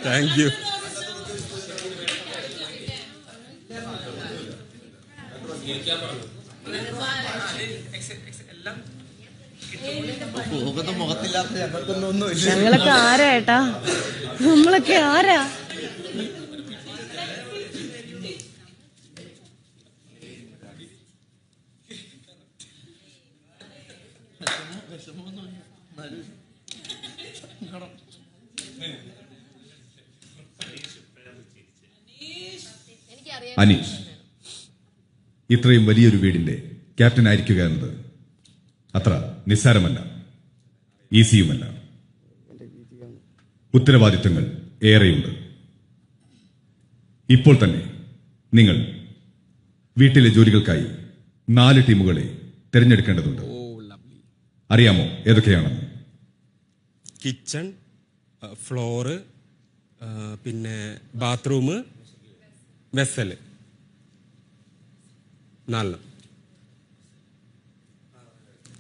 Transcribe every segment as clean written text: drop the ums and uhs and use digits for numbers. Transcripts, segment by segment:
Thank you. ഞങ്ങളൊക്കെ ആരാ ഏട്ടാ? നമ്മളൊക്കെ ആരാ? അനീഷ് ഇത്രയും വലിയൊരു വീടിന്റെ ക്യാപ്റ്റൻ ആയിരിക്കുക എന്നത് അത്ര നിസ്സാരമല്ല, ഈസിയുമല്ല. ഉത്തരവാദിത്തങ്ങൾ ഏറെയുണ്ട്. ഇപ്പോൾ തന്നെ നിങ്ങൾ വീട്ടിലെ ജോലികൾക്കായി 4 ടീമുകളെ തിരഞ്ഞെടുക്കേണ്ടതുണ്ട്. അറിയാമോ ഏതൊക്കെയാണെന്ന്? കിച്ചൺ, ഫ്ലോറ്, പിന്നെ ബാത്റൂം, വെസല്, 4.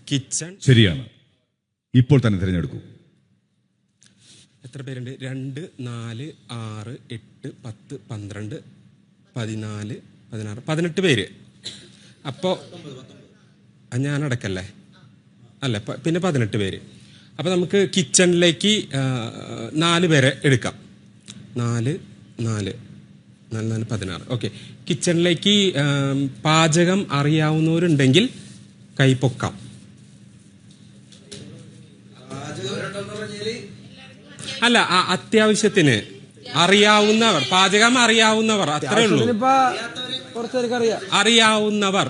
കിച്ചൺ ശരിയാണ്. ഇപ്പോൾ തന്നെ തിരഞ്ഞെടുക്കൂ. എത്ര പേരുണ്ട്? 2, 4, 6, 8, 10, 12, 14, 16, 18 പേര്. അപ്പോൾ ഞാനടക്കല്ലേ? അല്ല, പിന്നെ 18 പേര്. അപ്പോൾ നമുക്ക് കിച്ചണിലേക്ക് 4 പേരെ എടുക്കാം. 4, 4, 4, 16. ഓക്കെ. കിച്ചണിലേക്ക് പാചകം അറിയാവുന്നവരുണ്ടെങ്കിൽ കൈ പൊക്കാം. അല്ല, അത്യാവശ്യത്തിന് അറിയാവുന്നവർ, പാചകം അറിയാവുന്നവർ, അത്രേ ഉള്ളൂ. അറിയാവുന്നവർ.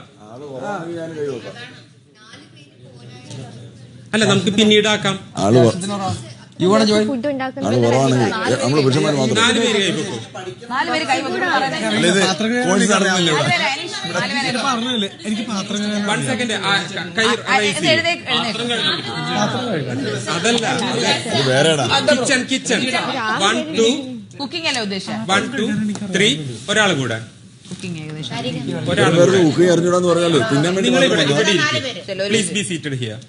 അല്ല, നമുക്ക് പിന്നീടാക്കാം. 4 പേര് കൈവെക്കും. അതല്ല, കിച്ചൺ കിച്ചൺ 1, 2 കുക്കിംഗ് അല്ലേ ഉദ്ദേശിച്ചത്? 1, 2, 3 ഒരാൾ കൂടെ. നിങ്ങൾ ഇവിടെ പ്ലീസ് ബി സീറ്റഡ് ഹിയർ.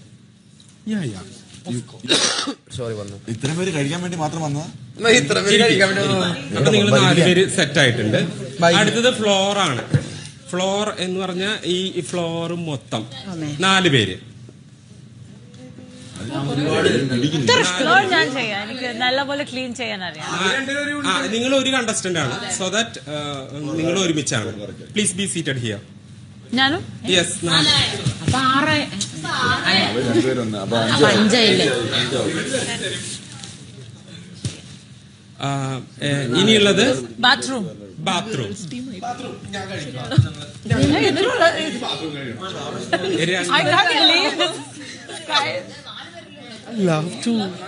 ഇത്രയും പേര് കഴിക്കാൻ വേണ്ടി മാത്രം വന്നതാ? അപ്പൊ നിങ്ങൾ 4 പേര് സെറ്റ് ആയിട്ടുണ്ട്. അടുത്തത് ഫ്ലോർ ആണ്. ഫ്ലോർ എന്ന് പറഞ്ഞാൽ ഈ ഫ്ലോർ മൊത്തം 4 പേര്. ഞാൻ ചെയ്യാം, എനിക്ക് നല്ലപോലെ ക്ലീൻ ചെയ്യാൻ അറിയാം. നിങ്ങൾ ഒരു കണ്ടസ്റ്റന്റ് ആണ്, സോ ദാറ്റ് നിങ്ങൾ ഒരുമിച്ചാണ്. Please be seated here. ഞാനും യെസ്. ഇനിയുള്ളത് ബാത്റൂം. ബാത്റൂം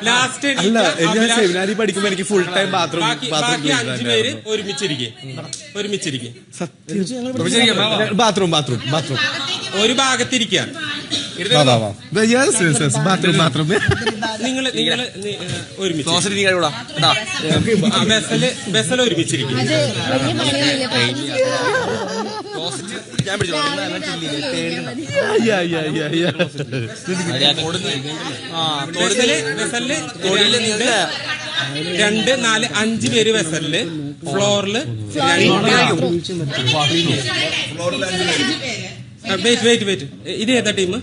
ലാസ്റ്റ് സെമിനാരി പഠിക്കുമ്പോ എനിക്ക് ഫുൾ ടൈം ബാത്റൂം. ബാക്കി 5 പേര് ഒരുമിച്ചിരിക്കും. ബാത്റൂം ബാത്റൂം ബാത്റൂം ഒരു ഭാഗത്തിരിക്കാൻ. ബാത്റൂം നിങ്ങൾ ഒരുമിച്ച് വെസൽ ഒരുമിച്ചിരിക്കും. വെസല് 2, 4, 5 പേര് വെസലില്. ഫ്ലോറില് വെയിറ്റ്. ഇത് ഏതാ ടീം?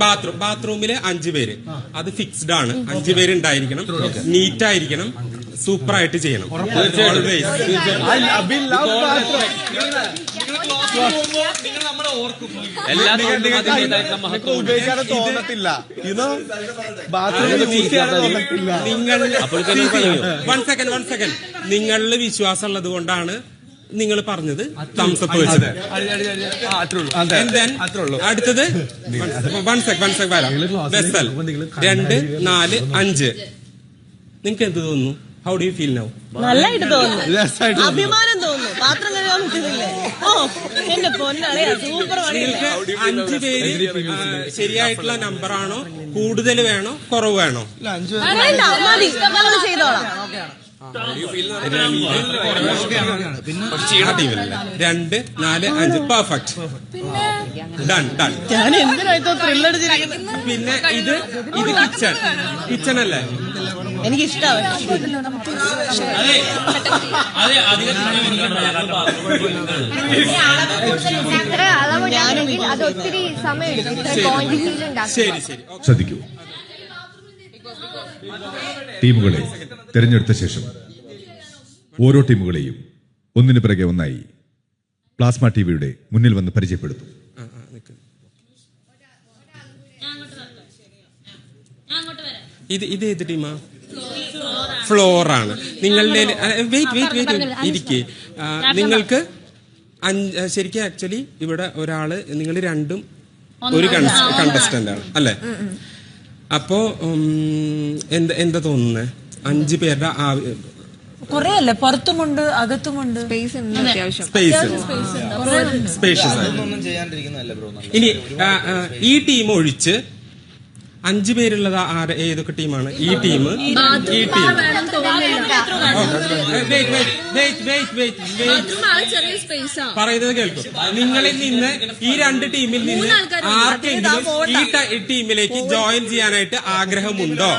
ബാത്റൂമില് 5 പേര്. അത് ഫിക്സ്ഡ് ആണ്. 5 പേര് ഉണ്ടായിരിക്കണം. നീറ്റ് ആയിരിക്കണം. സൂപ്പർ ആയിട്ട് ചെയ്യണം. One second. നിങ്ങളിൽ വിശ്വാസം ഉള്ളത് കൊണ്ടാണ് നിങ്ങൾ പറഞ്ഞത് തംസപ്പ് വെച്ചത്. അടുത്തത് വൺ സെക്കൻഡ് വരാം. വെസൽ 2, 4, 5. നിങ്ങൾക്ക് എന്ത് തോന്നുന്നു? How do you feel now? നല്ലതായിട്ട് തോന്നുന്നു, അഭിമാനം തോന്നുന്നു. പാത്രം കഴുകാൻ പറ്റുന്നില്ലേ? ഓ എന്റെ പൊന്നാളെ, സൂപ്പർ. 5 പേര് ശരിയായിട്ടുള്ള നമ്പറാണോ? കൂടുതൽ വേണോ കുറവ് വേണോ? മതി, ഞങ്ങൾ ചെയ്തോളാം. 2, 4, 5 പെർഫെക്റ്റ്. ഡൺ. ഞാൻ എന്തിനായിട്ടോ ത്രില്ലടിച്ചിരിക്കുന്നത്. പിന്നെ ഇത് കിച്ചൺ അല്ലേ? എനിക്ക് ഇഷ്ടമാണ്. എത്ര അളവുണ്ടെങ്കിൽ അത് ഒത്തിരി സമയം എടുക്കും. ഇത്ര ക്വാണ്ടിറ്റിയിൽ ഉണ്ടാക്കും. ശരി ശരി. ശ്രദ്ധിക്കൂ. ടീമുകളെ തെരഞ്ഞെടുത്ത ശേഷം ഓരോ ടീമുകളെയും ഒന്നിനു പിറകെ ഒന്നായി പ്ലാസ്മ ടിവിയുടെ മുന്നിൽ വന്ന് പരിചയപ്പെടുത്തും. ഇത് ഏത് ടീമാ? ഫ്ലോറാണ്. നിങ്ങളുടെ വെയിറ്റ് ഇരിക്കേ. നിങ്ങൾക്ക് ശരിക്കും ആക്ച്വലി ഇവിടെ ഒരാള്, നിങ്ങൾ രണ്ടും ഒരു കണ്ടസ്റ്റന്റ് ആണ് അല്ലെ? അപ്പോ എന്താ തോന്നുന്നത്? 5 പേരുടെ കൊറേ അല്ലേ, പുറത്തുമുണ്ട് അകത്തുമുണ്ട്. സ്പേഷ്യസ്. ഇനി ഈ ടീം ഒഴിച്ച് 5 പേരുള്ളത് ഏതൊക്കെ ടീമാണ്? ഈ ടീം പറയുന്നത് കേൾക്കും. നിങ്ങളിൽ നിന്ന് ഈ 2 ടീമിൽ നിന്ന് ആർക്കെങ്കിലും ഈ ടീമിലേക്ക് ജോയിൻ ചെയ്യാനായിട്ട് ആഗ്രഹമുണ്ടോ?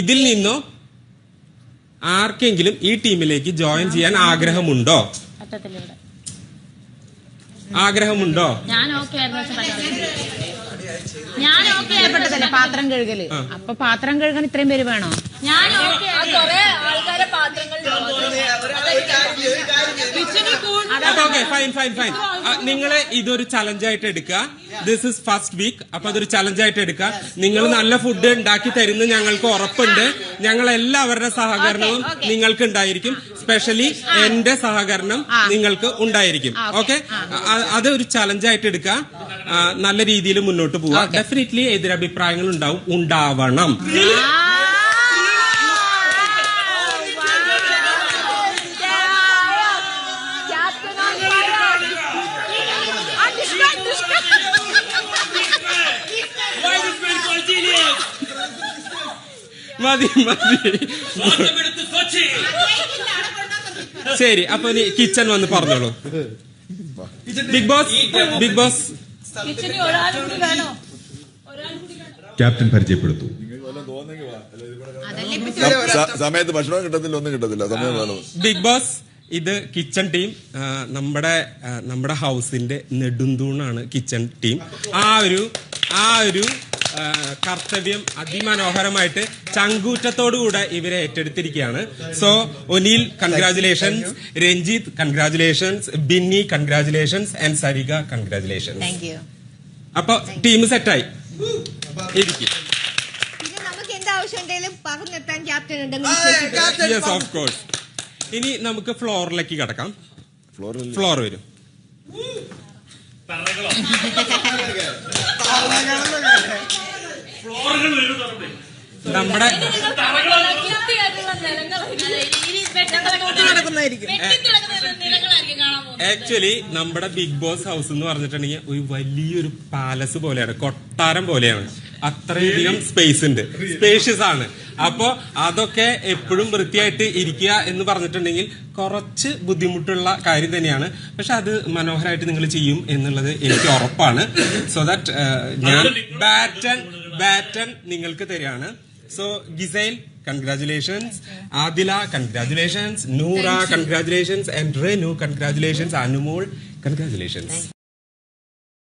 ഇതിൽ നിന്നോ ആർക്കെങ്കിലും ഈ ടീമിലേക്ക് ജോയിൻ ചെയ്യാൻ ആഗ്രഹമുണ്ടോ? ആഗ്രഹമുണ്ടോ? ഞാൻ ഓക്കെ ആയപ്പെട്ടതല്ലേ പാത്രം കഴുകല്. അപ്പൊ പാത്രം കഴുകാൻ ഇത്രയും പേര് വേണോ? ഞാൻ ഓക്കെ. ഫൈൻ. നിങ്ങളെ ഇതൊരു ചലഞ്ചായിട്ട് എടുക്കുക. This is first week. അപ്പൊ അതൊരു ചലഞ്ചായിട്ട് എടുക്കുക. നിങ്ങൾ നല്ല ഫുഡ് ഉണ്ടാക്കി തരുന്ന ഞങ്ങൾക്ക് ഉറപ്പുണ്ട്. ഞങ്ങൾ എല്ലാവരുടെ സഹകരണവും നിങ്ങൾക്ക് ഉണ്ടായിരിക്കും. സ്പെഷ്യലി എന്റെ സഹകരണം നിങ്ങൾക്ക് ഉണ്ടായിരിക്കും. ഓക്കെ, അതൊരു ചലഞ്ചായിട്ട് എടുക്കുക. നല്ല രീതിയിൽ മുന്നോട്ട് പോവുക. ഡെഫിനറ്റ്ലി എതിരഭിപ്രായങ്ങൾ ഉണ്ടാവണം. മതി. ശരി, അപ്പൊ നീ കിച്ചൺ വന്ന് പറഞ്ഞോളൂ. ബിഗ് ബോസ് ക്യാപ്റ്റൻ പരിചയപ്പെടുത്തു. സമയത്ത് ഭക്ഷണം കിട്ടത്തില്ല, ഒന്നും കിട്ടത്തില്ല. സമയം. ബിഗ് ബോസ്, ഇത് കിച്ചൺ ടീം. നമ്മുടെ ഹൗസിന്റെ നെടുന്തൂണാണ് കിച്ചൺ ടീം. ആ ഒരു കർത്തവ്യം അതിമനോഹരമായിട്ട് ചങ്കൂറ്റത്തോടുകൂടെ ഇവരെ ഏറ്റെടുത്തിരിക്കുകയാണ്. So Oneal congratulations, Ranjith congratulations, Binny congratulations and Sarika congratulations. അപ്പൊ ടീം സെറ്റായി ഇരിക്കും. നമുക്ക് എന്താവശ്യം ഉണ്ടെങ്കിലും പറഞ്ഞെത്താൻ ക്യാപ്റ്റൻ ഉണ്ടെന്ന്. Yes, of course. ഇനി നമുക്ക് ഫ്ലോറിലേക്ക് കിടക്കാം. ഫ്ലോർ വരും. നമ്മുടെ ആക്ച്വലി നമ്മുടെ ബിഗ് ബോസ് ഹൗസ് എന്ന് പറഞ്ഞിട്ടുണ്ടെങ്കിൽ ഒരു വലിയൊരു പാലസ് പോലെയാണ്, കൊട്ടാരം പോലെയാണ്. അത്രയധികം സ്പേസ് ഉണ്ട്, സ്പേഷ്യസ് ആണ്. അപ്പോ അതൊക്കെ എപ്പോഴും വൃത്തിയായിട്ട് ഇരിക്കുക എന്ന് പറഞ്ഞിട്ടുണ്ടെങ്കിൽ കുറച്ച് ബുദ്ധിമുട്ടുള്ള കാര്യം തന്നെയാണ്. പക്ഷെ അത് മനോഹരമായിട്ട് നിങ്ങൾ ചെയ്യും എന്നുള്ളത് എനിക്ക് ഉറപ്പാണ്. സോ ദാറ്റ് ഞാൻ ബാറ്റൺ നിങ്ങൾക്ക് തരികയാണ്. So Giselle congratulations, Adila congratulations, Noora congratulations, and Renu congratulations, Anumol congratulations.